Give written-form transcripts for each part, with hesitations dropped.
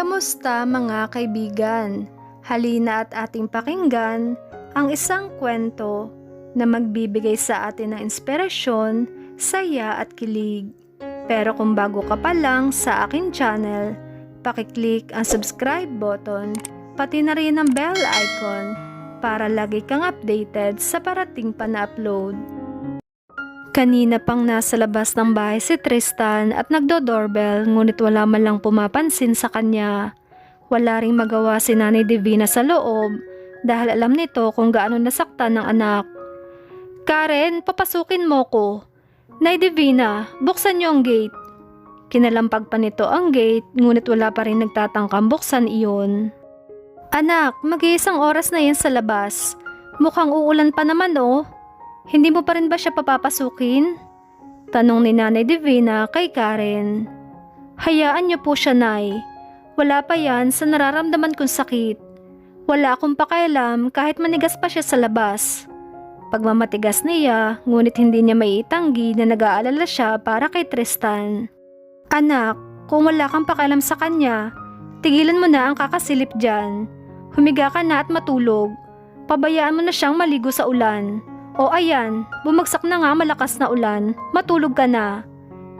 Kamusta mga kaibigan? Halina at ating pakinggan ang isang kwento na magbibigay sa atin ng inspirasyon, saya at kilig. Pero kung bago ka pa lang sa aking channel, pakiclick ang subscribe button, pati na rin ang bell icon para lagi kang updated sa parating pa na upload. Kanina pang nasa labas ng bahay si Tristan at nagdo-doorbell ngunit wala man lang pumapansin sa kanya. Wala ring magawa si Nanay Divina sa loob dahil alam nito kung gaano nasaktan ng anak. Karen, papasukin mo ko. Nay Divina, buksan niyo ang gate. Kinalampag pa nito ang gate ngunit wala pa rin nagtatangkang buksan iyon. Anak, mag-iisang oras na yan sa labas. Mukhang uulan pa naman oh. Hindi mo pa rin ba siya papapasukin? Tanong ni Nanay Divina kay Karen. Hayaan niyo po siya, Nay. Wala pa yan sa nararamdaman kong sakit. Wala akong pakialam kahit manigas pa siya sa labas. Pagmamatigas niya, ngunit hindi niya maiitanggi na nag-aalala siya para kay Tristan. Anak, kung wala kang pakialam sa kanya, tigilan mo na ang kakasilip dyan. Humiga ka na at matulog. Pabayaan mo na siyang maligo sa ulan. O ayan, bumagsak na nga malakas na ulan, matulog ka na.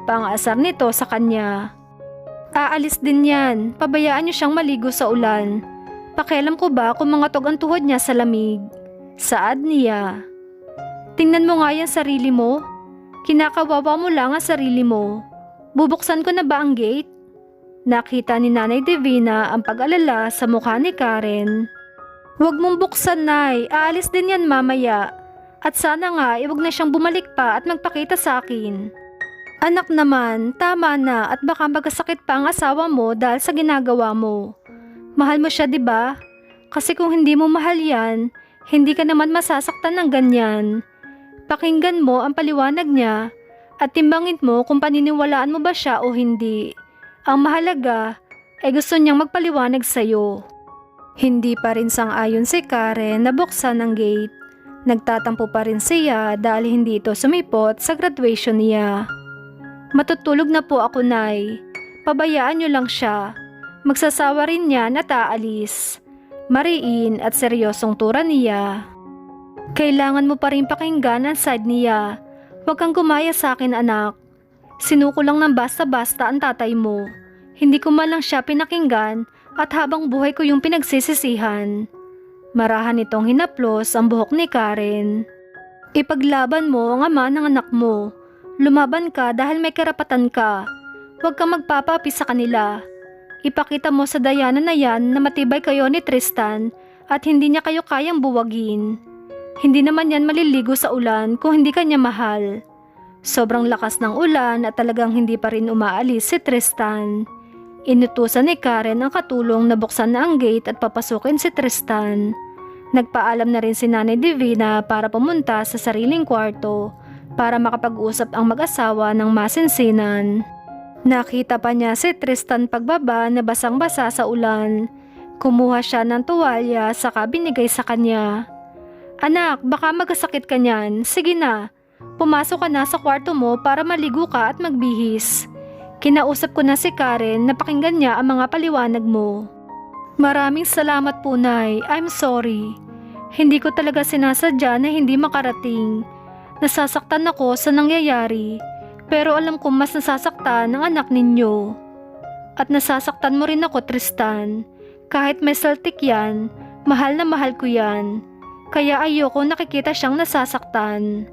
Pang-aasar nito sa kanya. Aalis din yan, pabayaan niyo siyang maligo sa ulan. Pakialam ko ba kung mga tog ang tuhod niya sa lamig? Saad niya. Tingnan mo nga yan sarili mo. Kinakawawa mo lang ang sarili mo. Bubuksan ko na ba ang gate? Nakita ni Nanay Divina ang pag-alala sa mukha ni Karen. Huwag mong buksan, Nay, aalis din yan mamaya. At sana nga, iwag na siyang bumalik pa at magpakita sa akin. Anak naman, tama na at baka magkasakit pa ang asawa mo dahil sa ginagawa mo. Mahal mo siya, 'di ba? Kasi kung hindi mo mahal yan, hindi ka naman masasaktan ng ganyan. Pakinggan mo ang paliwanag niya at timbangin mo kung paniniwalaan mo ba siya o hindi. Ang mahalaga ay gusto niyang magpaliwanag sa'yo. Hindi pa rin sang-ayon si Karen na buksan ang gate. Nagtatampo pa rin siya dahil hindi ito sumipot sa graduation niya. Matutulog na po ako, Nay. Pabayaan niyo lang siya. Magsasawa rin yan at aalis. Mariin at seryosong tura niya. Kailangan mo pa rin pakinggan ang side niya. Huwag kang gumaya sa akin, anak. Sinuko lang ng basta-basta ang tatay mo. Hindi ko man lang siya pinakinggan at habang buhay ko yung pinagsisisihan. Marahan itong hinaplos ang buhok ni Karen. Ipaglaban mo ang ama ng anak mo. Lumaban ka dahil may karapatan ka. Huwag kang magpapapi sa kanila. Ipakita mo sa Diana na yan na matibay kayo ni Tristan at hindi niya kayo kayang buwagin. Hindi naman yan maliligo sa ulan kung hindi kanya mahal. Sobrang lakas ng ulan at talagang hindi pa rin umaalis si Tristan. Inutusan ni Karen ang katulong na buksan na ang gate at papasukin si Tristan. Nagpaalam na rin si Nanay Divina para pumunta sa sariling kwarto para makapag-usap ang mag-asawa ng masinsinan. Nakita pa niya si Tristan pagbaba na basang-basa sa ulan. Kumuha siya ng tuwalya saka binigay sa kanya. Anak, baka magkasakit ka niyan. Sige na, pumasok ka na sa kwarto mo para maligo ka at magbihis. Kinausap ko na si Karen na pakinggan niya ang mga paliwanag mo. Maraming salamat po, Nay. I'm sorry. Hindi ko talaga sinasadya na hindi makarating. Nasasaktan ako sa nangyayari, pero alam kong mas nasasaktan ang anak ninyo. At nasasaktan mo rin ako, Tristan. Kahit may saltik yan, mahal na mahal ko yan. Kaya ayoko nakikita siyang nasasaktan.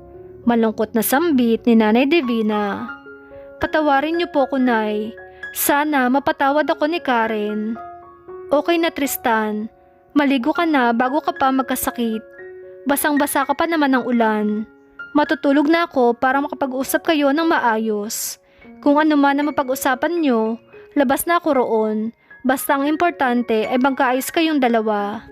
Malungkot na sambit ni Nanay Divina. Patawarin niyo po ko, Nay. Sana mapatawad ako ni Karen. Okay na, Tristan. Maligo ka na bago ka pa magkasakit. Basang-basa ka pa naman ng ulan. Matutulog na ako para makapag-usap kayo ng maayos. Kung ano man na mapag-usapan nyo, labas na ako roon. Basta ang importante ay magkaayos kayong dalawa.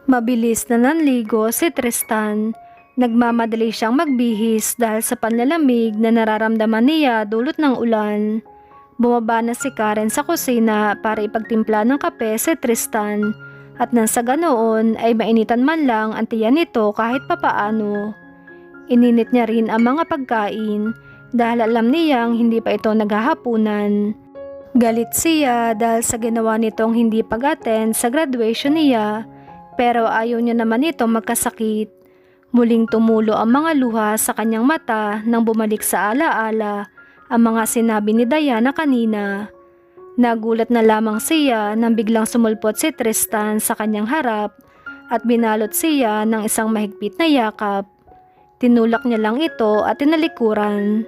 Mabilis na nanligo si Tristan. Nagmamadali siyang magbihis dahil sa panlalamig na nararamdaman niya dulot ng ulan. Bumaba na si Karen sa kusina para ipagtimpla ng kape si Tristan at nang sa ganoon ay mainitan man lang ang tiyan nito kahit papaano. Ininit niya rin ang mga pagkain dahil alam niyang hindi pa ito naghahapunan. Galit siya dahil sa ginawa nitong hindi pag-attend sa graduation niya, pero ayaw niya naman itong magkasakit. Muling tumulo ang mga luha sa kanyang mata nang bumalik sa alaala ang mga sinabi ni Diana kanina. Nagulat na lamang siya nang biglang sumulpot si Tristan sa kanyang harap at binalot siya ng isang mahigpit na yakap. Tinulak niya lang ito at tinalikuran.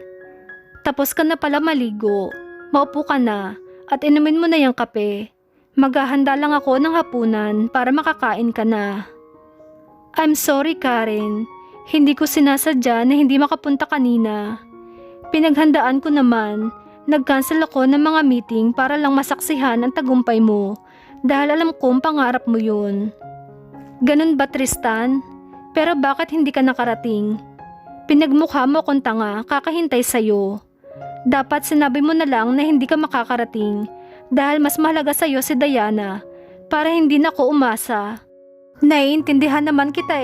Tapos ka na pala maligo. Maupo ka na at inumin mo na yung kape. Maghahanda lang ako ng hapunan para makakain ka na. I'm sorry, Karen. Hindi ko sinasadya na hindi makapunta kanina. Pinaghandaan ko naman. Nag-cancel ako ng mga meeting para lang masaksihan ang tagumpay mo dahil alam kong pangarap mo yun. Ganun ba, Tristan? Pero bakit hindi ka nakarating? Pinagmukha mo kung tanga kakahintay sa'yo. Dapat sinabi mo na lang na hindi ka makakarating dahil mas mahalaga sa'yo si Diana para hindi na ako umasa. Naiintindihan naman kita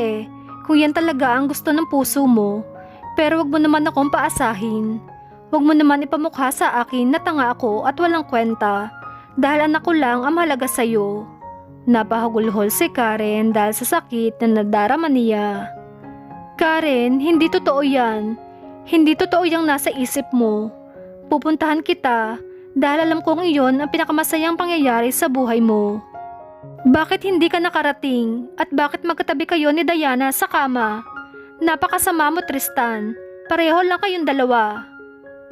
kung yan talaga ang gusto ng puso mo, pero wag mo naman akong paasahin. Wag mo naman ipamukha sa akin na tanga ako at walang kwenta dahil anak ko lang ang mahalaga sa'yo. Napahagulhol si Karen dahil sa sakit na nadarama niya. Karen, hindi totoo yan. Hindi totoo yung nasa isip mo. Pupuntahan kita dahil alam kong iyon ang pinakamasayang pangyayari sa buhay mo. Bakit hindi ka nakarating at bakit magkatabi kayo ni Diana sa kama? Napakasama mo, Tristan. Pareho lang kayong dalawa.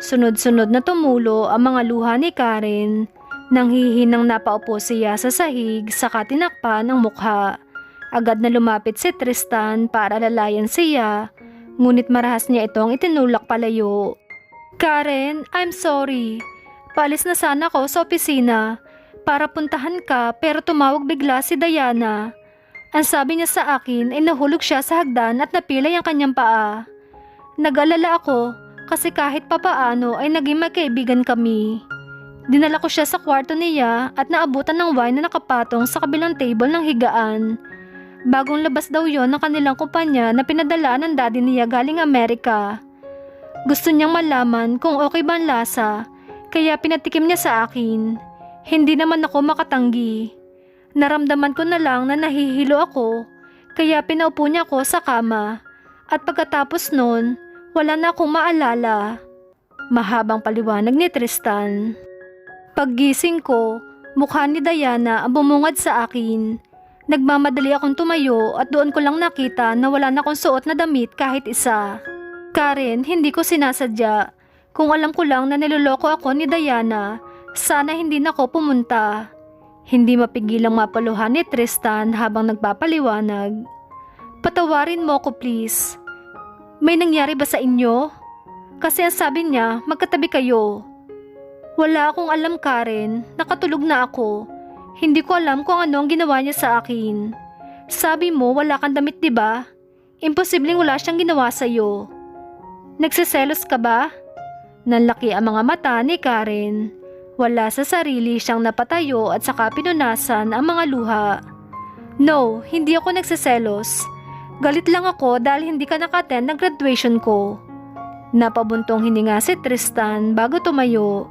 Sunod-sunod na tumulo ang mga luha ni Karen. Nang hihinang napaupo siya sa sahig saka tinakpan ang mukha. Agad na lumapit si Tristan para alalayan siya, ngunit marahas niya itong itinulak palayo. Karen, I'm sorry. Paalis na sana ako sa opisina para puntahan ka pero tumawag bigla si Diana. Ang sabi niya sa akin ay nahulog siya sa hagdan at napilay ang kanyang paa. Nag-alala ako kasi kahit papaano ay naging magkaibigan kami. Dinala ko siya sa kwarto niya at naabutan ng wine na nakapatong sa kabilang table ng higaan. Bagong labas daw yon ng kanilang kumpanya na pinadala ng daddy niya galing Amerika. Gusto niyang malaman kung okay ba ang lasa, kaya pinatikim niya sa akin. Hindi naman ako makatanggi. Naramdaman ko na lang na nahihilo ako, kaya pinaupo niya ako sa kama. At pagkatapos nun, wala na akong maalala. Mahabang paliwanag ni Tristan. Paggising ko, mukha ni Diana ang bumungad sa akin. Nagmamadali akong tumayo at doon ko lang nakita na wala na akong suot na damit kahit isa. Karen, hindi ko sinasadya. Kung alam ko lang na niloloko ako ni Diana, sana hindi na ako pumunta. Hindi mapigilang mapaluhan ni Tristan habang nagpapaliwanag. Patawarin mo ako please. May nangyari ba sa inyo? Kasi ang sabi niya, magkatabi kayo. Wala akong alam, Karen. Nakatulog na ako. Hindi ko alam kung ano ang ginawa niya sa akin. Sabi mo wala kang damit, diba? Imposibleng wala siyang ginawa sa'yo. Nagsiselos ka ba? Nanlaki ang mga mata ni Karen. Wala sa sarili siyang napatayo at saka pinunasan ang mga luha. No, hindi ako nagsiselos. Galit lang ako dahil hindi ka naka-attend ng graduation ko. Napabuntong hininga si Tristan bago tumayo.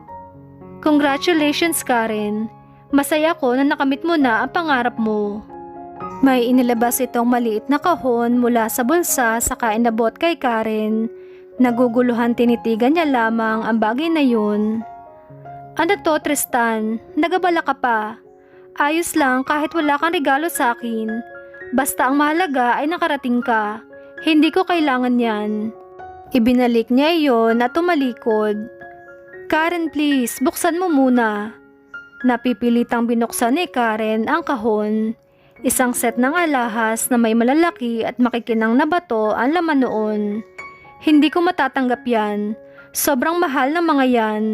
Congratulations, Karen. Masaya ko na nakamit mo na ang pangarap mo. May inilabas itong maliit na kahon mula sa bulsa saka inabot kay Karen. Naguguluhan tinitigan niya lamang ang bagay na yun. Ano to, Tristan? Nagabala ka pa? Ayos lang kahit wala kang regalo sa akin. Basta ang mahalaga ay nakarating ka. Hindi ko kailangan yan. Ibinalik niya iyon at tumalikod. Karen, please, buksan mo muna. Napipilitang binuksan ni Karen ang kahon. Isang set ng alahas na may malalaki at makikinang na bato ang laman noon. Hindi ko matatanggap yan. Sobrang mahal ng mga yan.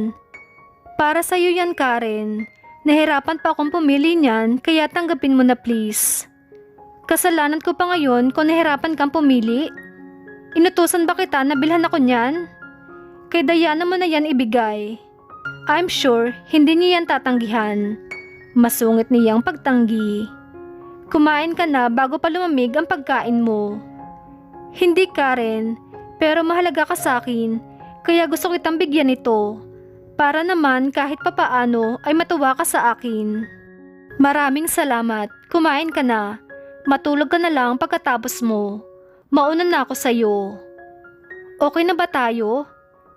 Para sa'yo yan, Karen. Nahirapan pa akong pumili niyan, kaya tanggapin mo na please. Kasalanan ko pa ngayon kung nahirapan kang pumili. Inutusan ba kita na bilhan ako niyan? Kay Diana mo na yan ibigay. I'm sure hindi niya yan tatanggihan. Masungit niyang pagtanggi. Kumain ka na bago pa lumamig ang pagkain mo. Hindi, Karen. Pero mahalaga ka sa akin, kaya gusto kitang bigyan ito. para naman kahit papaano ay matuwa ka sa akin. Maraming salamat. Kumain ka na. Matulog ka na lang pagkatapos mo. Mauna na ako sa'yo. Okay na ba tayo?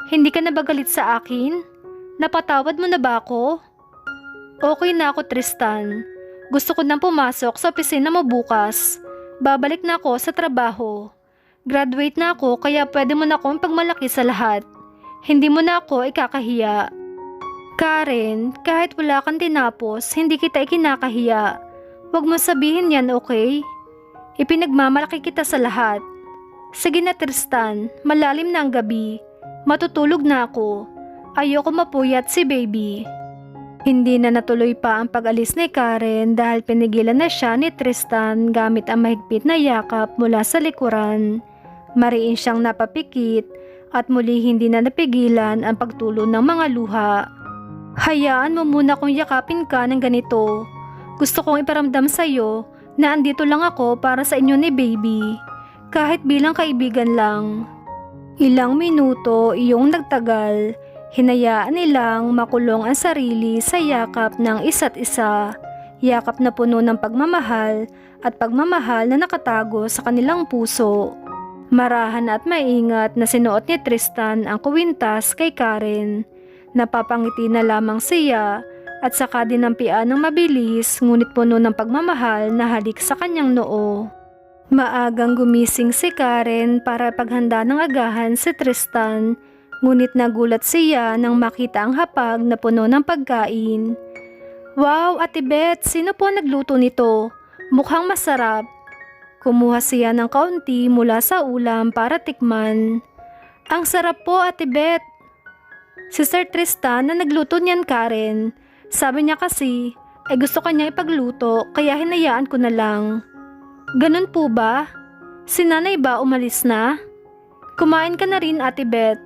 Hindi ka na ba galit sa akin? Napatawad mo na ba ako? Okay na ako, Tristan. Gusto ko nang pumasok sa opisina mo bukas. Babalik na ako sa trabaho. Graduate na ako kaya pwede mo na akong pagmalaki sa lahat. Hindi mo na ako ikakahiya. Karen, kahit wala kang tinapos, hindi kita ikinakahiya. Huwag mo sabihin yan, okay? Ipinagmamalaki kita sa lahat. Sige na, Tristan, malalim na ang gabi. Matutulog na ako. Ayoko mapuyat si baby. Hindi na natuloy pa ang pag-alis ni Karen dahil pinigilan na siya ni Tristan gamit ang mahigpit na yakap mula sa likuran. Mariin siyang napapikit at muli hindi na napigilan ang pagtulo ng mga luha. Hayaan mo muna kung yakapin ka ng ganito. Gusto kong iparamdam sa iyo na andito lang ako para sa inyo ni baby. Kahit bilang kaibigan lang. Ilang minuto iyong nagtagal, hinayaan nilang makulong ang sarili sa yakap ng isa't isa. Yakap na puno ng pagmamahal at pagmamahal na nakatago sa kanilang puso. Marahan at maingat na sinuot ni Tristan ang kwintas kay Karen. Napapangiti na lamang siya at saka dinampian ng mabilis ngunit puno ng pagmamahal na halik sa kanyang noo. Maagang gumising si Karen para paghanda ng agahan si Tristan, ngunit nagulat siya nang makita ang hapag na puno ng pagkain. Wow, Ate Beth, sino po nagluto nito? Mukhang masarap. Kumuha siya ng kaunti mula sa ulam para tikman. Ang sarap po, Ate Beth. Si Sir Tristan na nagluto niyan, Karen. Sabi niya kasi, ay gusto kanya ipagluto kaya hinayaan ko na lang. Ganun po ba? Si nanay ba umalis na? Kumain ka na rin, Ate Beth.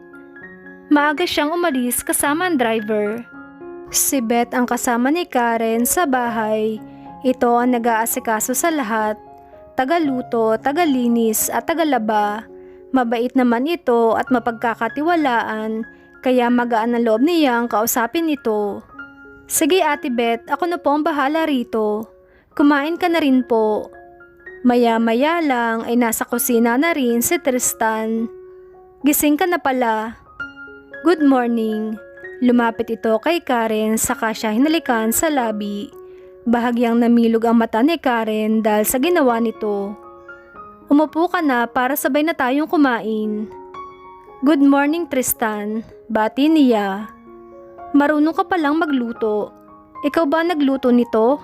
Maaga siyang umalis kasama ang driver. Si Beth ang kasama ni Karen sa bahay. Ito ang nag-aasikaso sa lahat. Tagaluto, tagalinis at tagalaba. Mabait naman ito at mapagkakatiwalaan kaya magaan ang loob niyang kausapin ito. Sige Ate Beth, ako na po ang bahala rito. Kumain ka na rin po. Maya-maya lang ay nasa kusina na rin si Tristan. Gising ka na pala. Good morning. Lumapit ito kay Karen saka siya hinalikan sa labi. Bahagyang namilog ang mata ni Karen dahil sa ginawa nito. Umupo ka na para sabay na tayong kumain. Good morning Tristan, bati niya. Marunong ka palang magluto. Ikaw ba nagluto nito?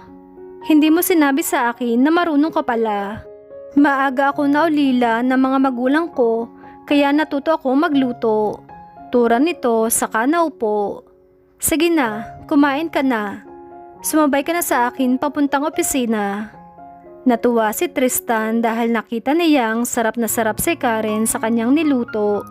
Hindi mo sinabi sa akin na marunong ka pala. Maaga ako naulila ng mga magulang ko kaya natuto ako magluto. Turan nito saka naupo. Sige na, kumain ka na. Sumabay ka na sa akin papuntang opisina. Natuwa si Tristan dahil nakita niyang sarap na sarap si Karen sa kanyang niluto.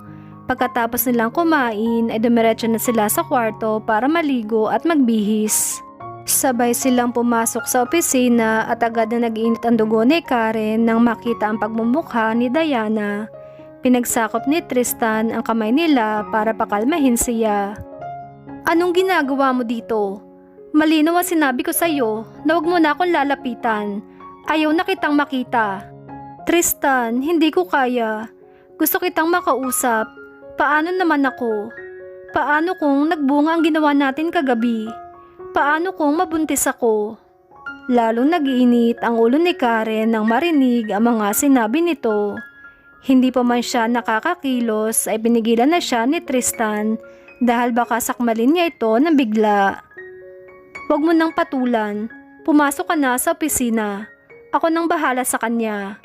Pagkatapos nilang kumain ay dumiretso na sila sa kwarto para maligo at magbihis. Sabay silang pumasok sa opisina at agad na nag-init ang dugo ni Karen nang makita ang pagmumukha ni Diana. Pinagsakop ni Tristan ang kamay nila para pakalmahin siya. Anong ginagawa mo dito? Malinaw ang sinabi ko sa iyo na huwag mo na akong lalapitan. Ayaw na kitang makita. Tristan, hindi ko kaya. Gusto kitang makausap. Paano naman ako? Paano kung nagbunga ang ginawa natin kagabi? Paano kung mabuntis ako? Lalong nag-iinit ang ulo ni Karen nang marinig ang mga sinabi nito. Hindi pa man siya nakakakilos ay pinigilan na siya ni Tristan dahil baka sakmalin niya ito ng bigla. Huwag mo nang patulan. Pumasok ka na sa opisina. Ako nang bahala sa kanya.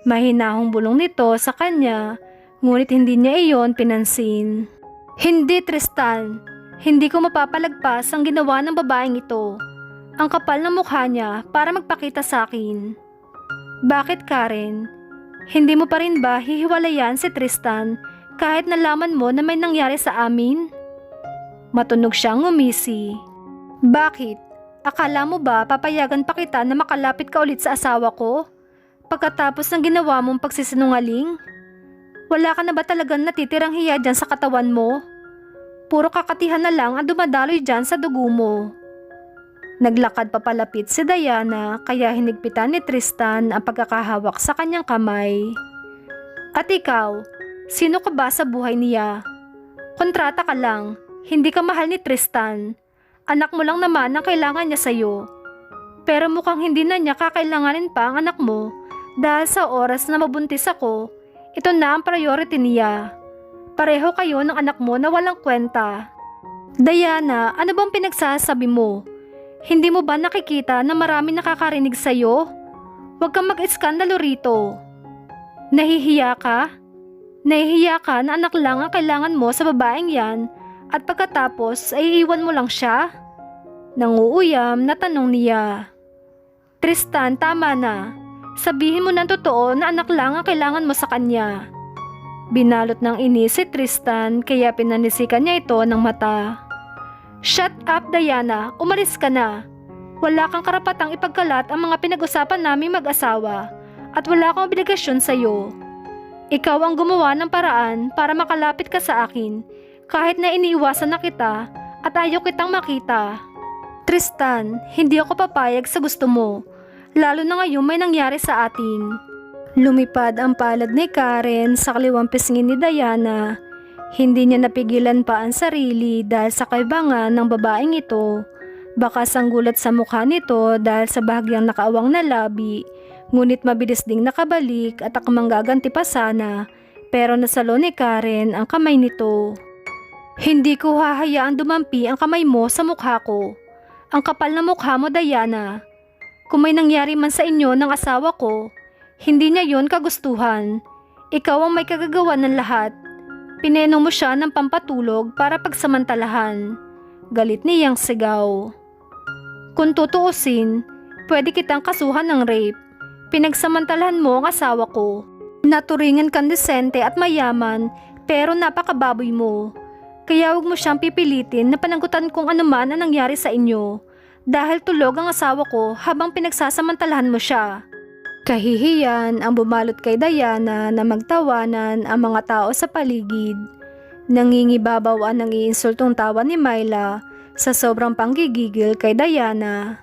Mahinahong bulong nito sa kanya, ngunit hindi niya iyon pinansin. Hindi Tristan, hindi ko mapapalagpas ang ginawa ng babaeng ito. Ang kapal ng mukha niya para magpakita sa akin. Bakit Karen? Hindi mo pa rin ba hihiwalayan si Tristan kahit nalaman mo na may nangyari sa amin? Matunog siyang umisi. Bakit? Akala mo ba papayagan pa kita na makalapit ka ulit sa asawa ko? Pagkatapos ng ginawa mong pagsisinungaling? Wala ka na ba talagang natitirang hiya dyan sa katawan mo? Puro kakatihan na lang ang dumadaloy dyan sa dugo mo. Naglakad papalapit si Diana kaya hinigpitan ni Tristan ang pagkakahawak sa kanyang kamay. At ikaw, sino ka ba sa buhay niya? Kontrata ka lang, hindi ka mahal ni Tristan. Anak mo lang naman ang kailangan niya sa'yo. Pero mukhang hindi na niya kakailanganin pa ang anak mo dahil sa oras na mabuntis ako, ito na ang priority niya. Pareho kayo ng anak mo na walang kwenta. Diana, ano bang pinagsasabi mo? Hindi mo ba nakikita na marami nakakarinig sa'yo? Huwag kang mag-iskandalo rito. Nahihiya ka? Nahihiya ka na anak lang ang kailangan mo sa babaeng yan at pagkatapos ay iiwan mo lang siya? Nanguuyam na tanong niya. Tristan, tama na. Sabihin mo ng totoo na anak lang ang kailangan mo sa kanya. Binalot ng inis si Tristan kaya pinanisikan niya ito ng mata. Shut up, Diana. Umalis ka na. Wala kang karapatang ipagkalat ang mga pinag-usapan naming mag-asawa at wala akong obligasyon sa'yo. Ikaw ang gumawa ng paraan para makalapit ka sa akin kahit na iniiwasan na kita at ayaw kitang makita. Tristan, hindi ako papayag sa gusto mo, lalo na ngayon may nangyari sa atin. Lumipad ang palad ni Karen sa kaliwang pisngin ni Diana. Hindi niya napigilan pa ang sarili dahil sa kaibangan ng babaeng ito. Baka sanggulat sa mukha nito dahil sa bahagyang nakaawang na labi, ngunit mabilis ding nakabalik at akmang gaganti pa sana, pero nasalo ni Karen ang kamay nito. Hindi ko hahayaang dumampi ang kamay mo sa mukha ko. Ang kapal na mukha mo, Diana. Kung may nangyari man sa inyo ng asawa ko, hindi niya yon kagustuhan. Ikaw ang may kagagawa ng lahat. Pinenong mo siya ng pampatulog para pagsamantalahan. Galit niyang sigaw. Kung tutuusin, pwede kitang kasuhan ng rape. Pinagsamantalahan mo ang asawa ko. Naturingan kang desente at mayaman, pero napakababoy mo. Kaya huwag mo siyang pipilitin na panagutan kung ano man ang nangyari sa inyo. Dahil tulog ang asawa ko habang pinagsasamantalahan mo siya. Kahihiyan ang bumalot kay Diana na magtawanan ang mga tao sa paligid. Nangingibabaw ang iinsultong tawa ni Myla sa sobrang panggigigil kay Diana.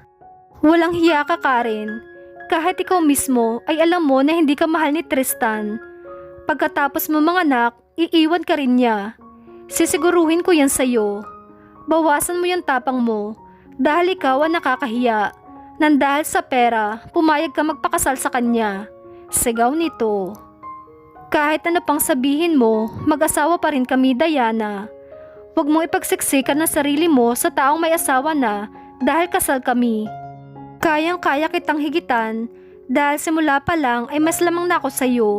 Walang hiya ka, Karen. Kahit ikaw mismo ay alam mo na hindi ka mahal ni Tristan. Pagkatapos mo manganak, iiwan ka rin niya. Sisiguruhin ko yan sa'yo. Bawasan mo yung tapang mo dahil ikaw ang nakakahiya. Nang dahil sa pera, pumayag ka magpakasal sa kanya. Sigaw nito. Kahit ano pang sabihin mo, mag-asawa pa rin kami, Diana. Huwag mong ipagsiksikan ang sarili mo sa taong may asawa na dahil kasal kami. Kayang-kaya kitang higitan dahil simula pa lang ay mas lamang na ako sa'yo.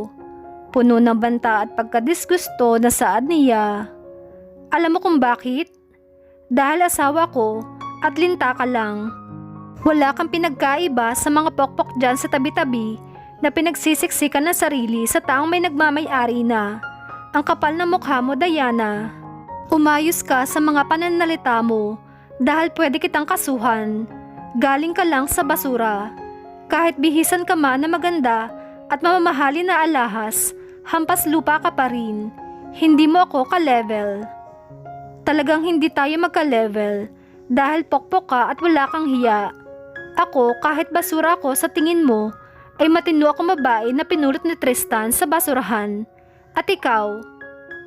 Puno ng banta at pagkadisgusto na saad niya. Alam mo kung bakit? Dahil asawa ko at linta ka lang. Wala kang pinagkaiba sa mga pokpok dyan sa tabi-tabi na pinagsisiksikan ng sarili sa taong may nagmamay-ari na. Ang kapal na mukha mo, Diana. Umayos ka sa mga pananalita mo dahil pwede kitang kasuhan. Galing ka lang sa basura. Kahit bihisan ka man na maganda at mamamahali na alahas, hampas lupa ka pa rin. Hindi mo ako ka-level. Talagang hindi tayo magka-level dahil pokpok ka at wala kang hiya. Ako, kahit basura ko sa tingin mo, ay matino akong babae na pinulot ni Tristan sa basurahan. At ikaw,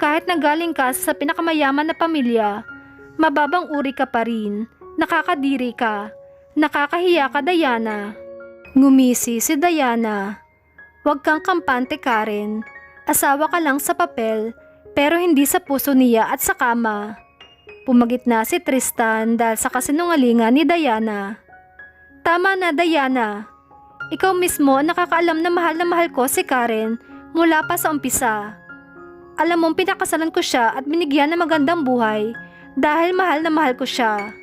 kahit nanggaling ka sa pinakamayaman na pamilya, mababang uri ka pa rin, nakakadiri ka, nakakahiya ka, Diana. Ngumisi si Diana. Huwag kang kampante, Karen. Asawa ka lang sa papel, pero hindi sa puso niya at sa kama. Pumagitna si Tristan dahil sa kasinungalingan ni Diana. Tama na, Diana. Ikaw mismo ang nakakaalam na mahal ko si Karen mula pa sa umpisa. Alam mong pinakasalan ko siya at binigyan ng magandang buhay dahil mahal na mahal ko siya.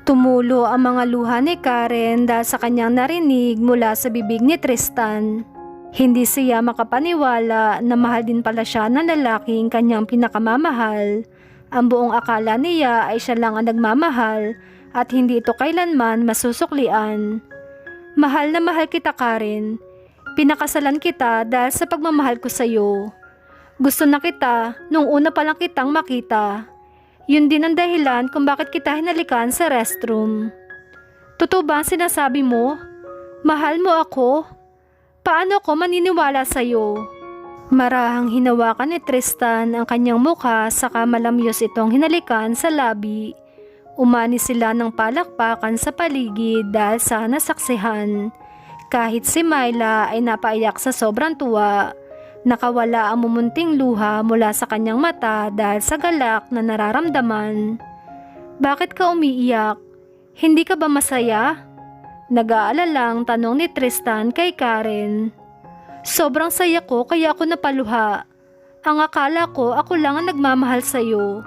Tumulo ang mga luha ni Karen dahil sa kanyang narinig mula sa bibig ni Tristan. Hindi siya makapaniwala na mahal din pala siya ng lalaking kanyang pinakamamahal. Ang buong akala niya ay siya lang ang nagmamahal at hindi ito kailanman masusuklian. Mahal na mahal kita, Karen. Pinakasalan kita dahil sa pagmamahal ko sa iyo. Gusto na kita nung una pa lang kitang makita. Yun din ang dahilan kung bakit kita hinalikan sa restroom. Totoo ba ang sinasabi mo? Mahal mo ako? Paano ako maniniwala sa'yo? Marahang hinawakan ni Tristan ang kanyang mukha saka malamyos itong hinalikan sa labi. Umani sila ng palakpakan sa paligid dahil sa nasaksihan. Kahit si Myla ay napaiyak sa sobrang tuwa. Nakawala ang mumunting luha mula sa kanyang mata dahil sa galak na nararamdaman. Bakit ka umiiyak? Hindi ka ba masaya? Nag-aalalang tanong ni Tristan kay Karen. Sobrang saya ko kaya ako napaluha. Ang akala ko ako lang ang nagmamahal sa'yo.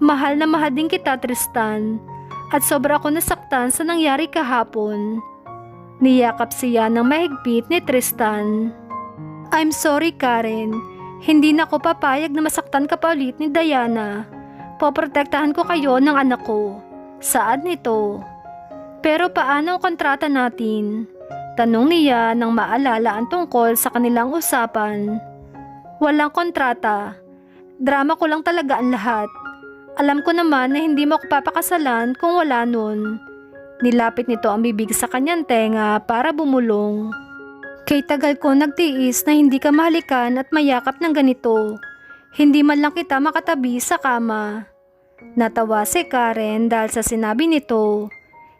Mahal na mahal din kita, Tristan. At sobra ako nasaktan sa nangyari kahapon. Niyakap siya ng mahigpit ni Tristan. I'm sorry, Karen. Hindi na ako papayag na masaktan ka pa ulit ni Diana. Poprotektahan ko kayo ng anak ko. Saan nito? Pero paano ang kontrata natin? Tanong niya nang maalala ang tungkol sa kanilang usapan. Walang kontrata. Drama ko lang talaga ang lahat. Alam ko naman na hindi mo ako papakasalan kung wala nun. Nilapit nito ang bibig sa kanyang tenga para bumulong. Kay tagal ko nagtiis na hindi ka mahalikan at mayakap ng ganito. Hindi man lang kita makatabi sa kama. Natawa si Karen dahil sa sinabi nito.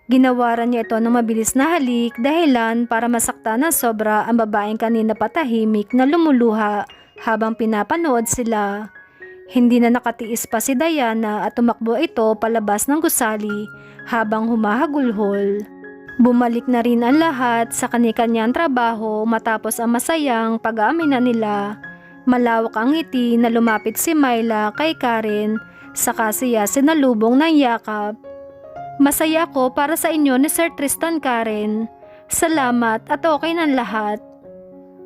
Ginawaran niya ito ng mabilis na halik dahilan para masaktan ng sobra ang babaeng kanina patahimik na lumuluha habang pinapanood sila. Hindi na nakatiis pa si Diana at tumakbo ito palabas ng gusali habang humahagulhol. Bumalik na rin ang lahat sa kani-kanyang trabaho matapos ang masayang pag-aaminan nila. Malawak ang ngiti na lumapit si Myla kay Karen saka siya sinalubong ng yakap. Masaya ako para sa inyo ni Sir Tristan, Karen. Salamat at okay ng lahat.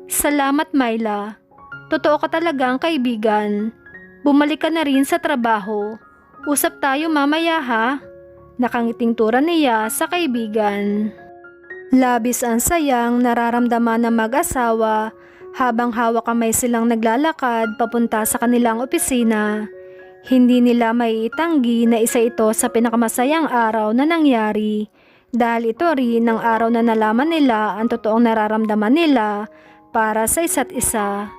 Salamat, Myla. Totoo ka talagang kaibigan. Bumalik ka na rin sa trabaho. Usap tayo mamaya ha. Nakangiting tura niya sa kaibigan. Labis ang sayang nararamdaman ng mag-asawa habang hawak kamay silang naglalakad papunta sa kanilang opisina. Hindi nila maiitanggi na isa ito sa pinakamasayang araw na nangyari dahil ito rin ang araw na nalaman nila ang totoong nararamdaman nila para sa isa't isa.